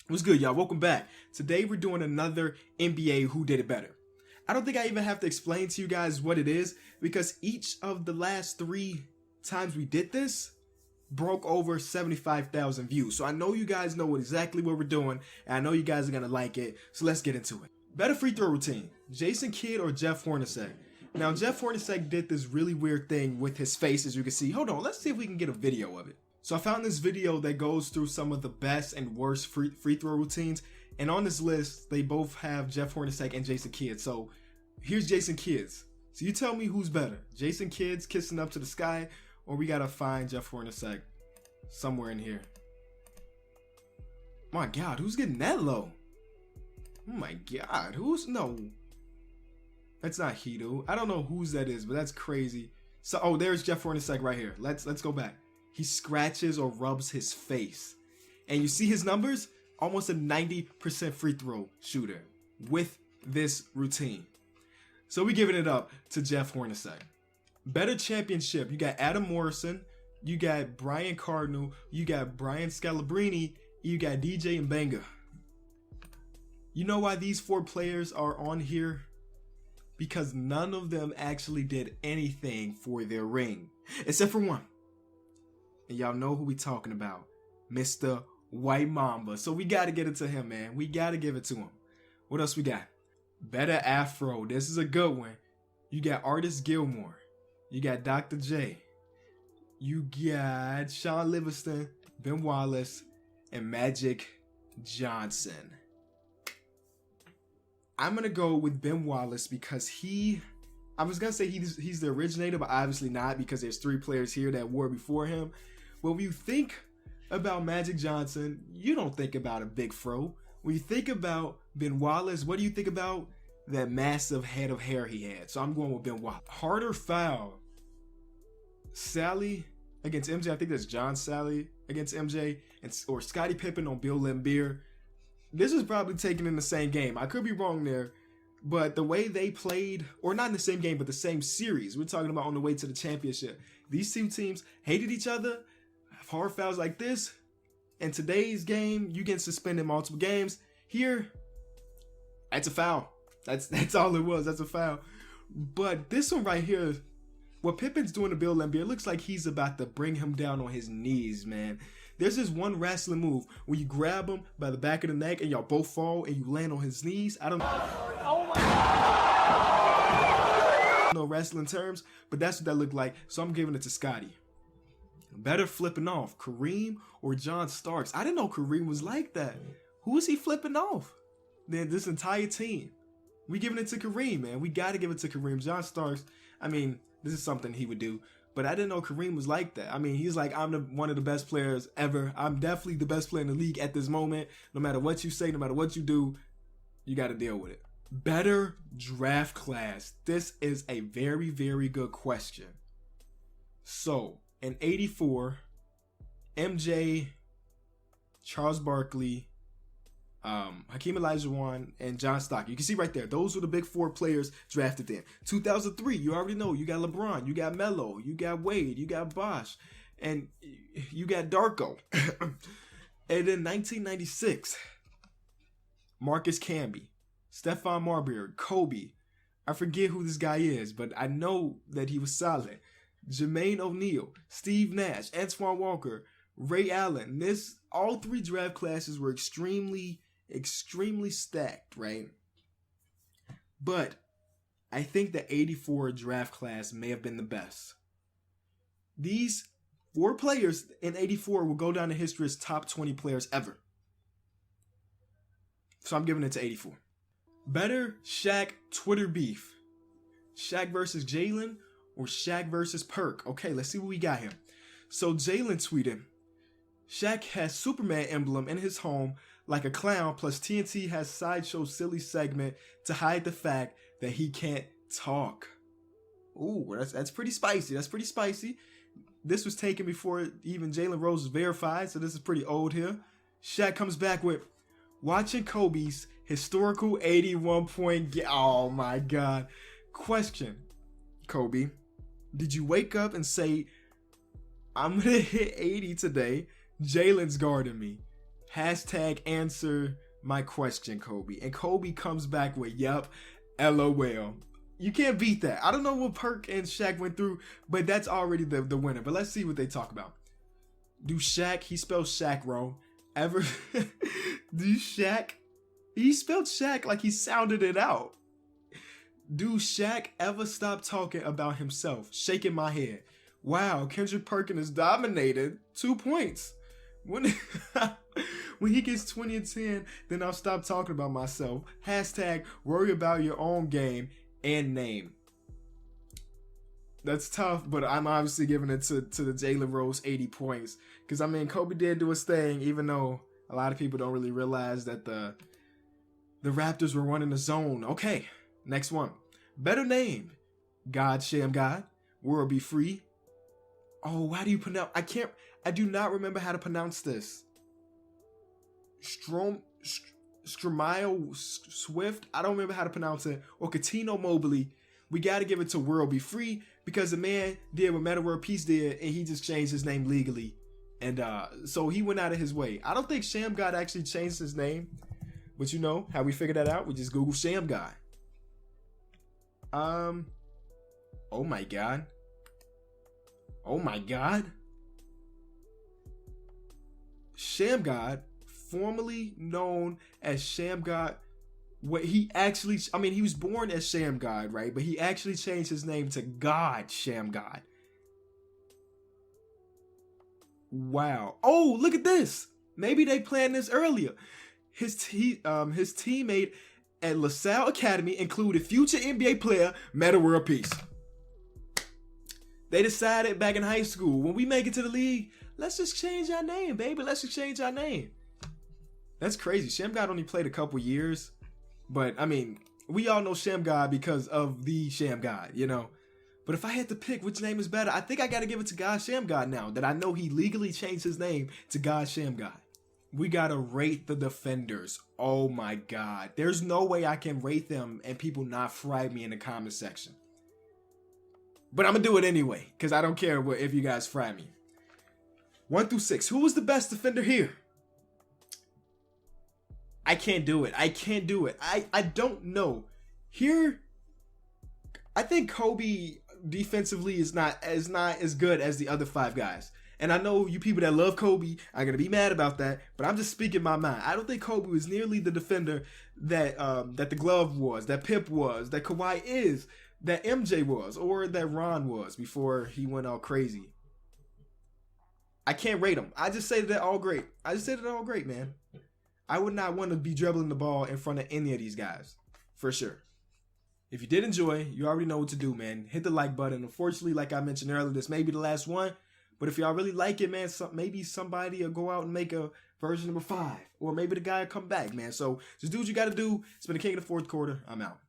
What's good, y'all? Welcome back. Today we're doing another NBA Who Did It Better. I don't think I even have to explain to you guys what it is because each of the last 3 times we did this broke over 75,000 views. So I know you guys know exactly what we're doing, and I know you guys are going to like it. So let's get into it. Better free throw routine, Jason Kidd or Jeff Hornacek? Now, Jeff Hornacek did this really weird thing with his face, as you can see. Hold on, let's see if we can get a video of it. So I found this video that goes through some of the best and worst free throw routines. And on this list, they both have Jeff Hornacek and Jason Kidd. So here's Jason Kidd's. So you tell me who's better. Jason Kidd's kissing up to the sky, or we gotta find Jeff Hornacek somewhere in here. My God, who's getting that low? Oh my God, no. That's not Hito. I don't know whose that is, but that's crazy. So, oh, there's Jeff Hornacek right here. Let's go back. He scratches or rubs his face. And you see his numbers? Almost a 90% free throw shooter with this routine. So we giving it up to Jeff Hornacek. Better championship. You got Adam Morrison. You got Brian Cardinal. You got Brian Scalabrine. You got DJ Mbenga. You know why these 4 players are on here? Because none of them actually did anything for their ring. Except for one. And y'all know who we talking about. Mr. White Mamba. So we got to get it to him, man. We got to give it to him. What else we got? Better Afro. This is a good one. You got Artist Gilmore. You got Dr. J. You got Sean Livingston, Ben Wallace, and Magic Johnson. I'm going to go with Ben Wallace because I was going to say he's the originator, but obviously not because there's 3 players here that were before him. But when you think about Magic Johnson, you don't think about a big fro. When you think about Ben Wallace, what do you think about? That massive head of hair he had. So I'm going with Ben Wallace. Harder foul. Sally against MJ. I think that's John Sally against MJ. Or Scottie Pippen on Bill Laimbeer. This is probably taken in the same game. I could be wrong there. But the way they played, or not in the same game, but the same series. We're talking about on the way to the championship. These 2 teams hated each other. Hard fouls like this. In today's game, you get suspended multiple games. Here, that's a foul. That's all it was. That's a foul. But this one right here, what Pippen's doing to Bill Laimbeer, looks like he's about to bring him down on his knees, man. There's this one wrestling move where you grab him by the back of the neck and y'all both fall and you land on his knees. I don't know wrestling terms, but that's what that looked like. So I'm giving it to Scotty. Better flipping off, Kareem or John Starks? I didn't know Kareem was like that. Who is he flipping off? Then this entire team. We giving it to Kareem, man. We got to give it to Kareem. John Starks, I mean, this is something he would do. But I didn't know Kareem was like that. I mean, he's like, I'm one of the best players ever. I'm definitely the best player in the league at this moment. No matter what you say, no matter what you do, you got to deal with it. Better draft class. This is a very, very good question. So, in 84, MJ, Charles Barkley, Hakeem Olajuwon, and John Stockton. You can see right there, those were the big 4 players drafted in. 2003, you already know, you got LeBron, you got Melo, you got Wade, you got Bosh, and you got Darko. And then 1996, Marcus Camby, Stephon Marbury, Kobe. I forget who this guy is, but I know that he was solid. Jermaine O'Neal, Steve Nash, Antoine Walker, Ray Allen. All 3 draft classes were extremely stacked, right? But I think the 84 draft class may have been the best. These 4 players in 84 will go down in history as top 20 players ever. So I'm giving it to 84. Better Shaq Twitter beef. Shaq versus Jalen or Shaq versus Perk. Okay, let's see what we got here. So Jalen tweeted, Shaq has Superman emblem in his home like a clown, plus TNT has sideshow silly segment to hide the fact that he can't talk. Ooh, that's pretty spicy. That's pretty spicy. This was taken before even Jalen Rose was verified, so this is pretty old here. Shaq comes back with, watching Kobe's historical 81-point game. Oh my God. Question, Kobe, did you wake up and say, I'm going to hit 80 today, Jalen's guarding me? Hashtag answer my question, Kobe. And Kobe comes back with, yep, LOL. You can't beat that. I don't know what Perk and Shaq went through, but that's already the winner. But let's see what they talk about. Do Shaq, he spelled Shaq wrong, ever, do Shaq, he spelled Shaq like he sounded it out. Do Shaq ever stop talking about himself? Shaking my head. Wow, Kendrick Perkins is dominated. 2 points. When he gets 20 and 10, then I'll stop talking about myself. Hashtag worry about your own game and name. That's tough, but I'm obviously giving it to the Jalen Rose 80 points. Because, I mean, Kobe did do his thing, even though a lot of people don't really realize that the Raptors were running the zone. Okay, next one. Better name. God Sham God. World be free. Oh, how do you pronounce? I do not remember how to pronounce this. Stromile Swift. I don't remember how to pronounce it. Or Katino Mobley. We got to give it to World Be Free because the man did what Meta World Peace did, and he just changed his name legally. And so he went out of his way. I don't think Sham God actually changed his name. But you know how we figured that out? We just Google Sham God. Oh my God. Oh my God. Sham God, formerly known as Sham God. What he actually, I mean, he was born as Sham God, right? But he actually changed his name to God Sham God. Wow. Oh, look at this. Maybe they planned this earlier. His teammate at LaSalle Academy included future NBA player Meta World Peace. They decided back in high school, when we make it to the league, let's just change our name, baby. Let's just change our name. That's crazy. Sham God only played a couple years. But, I mean, we all know Sham God because of the Sham God, you know. But if I had to pick which name is better, I think I got to give it to God Sham God now that I know he legally changed his name to God Sham God. We got to rate the defenders. Oh, my God. There's no way I can rate them and people not fry me in the comment section. But I'm going to do it anyway because I don't care if you guys fry me. 1 through 6. Who was the best defender here? I can't do it. I can't do it. I don't know. Here, I think Kobe defensively is not as good as the other 5 guys. And I know you people that love Kobe are going to be mad about that, but I'm just speaking my mind. I don't think Kobe was nearly the defender that the Glove was, that Pip was, that Kawhi is, that MJ was, or that Ron was before he went all crazy. I can't rate him. I just say that all great. I just say that all great, man. I would not want to be dribbling the ball in front of any of these guys, for sure. If you did enjoy, you already know what to do, man. Hit the like button. Unfortunately, like I mentioned earlier, this may be the last one. But if y'all really like it, man, maybe somebody will go out and make a version number 5. Or maybe the guy will come back, man. So just do what you got to do. It's been the King of the Fourth Quarter. I'm out.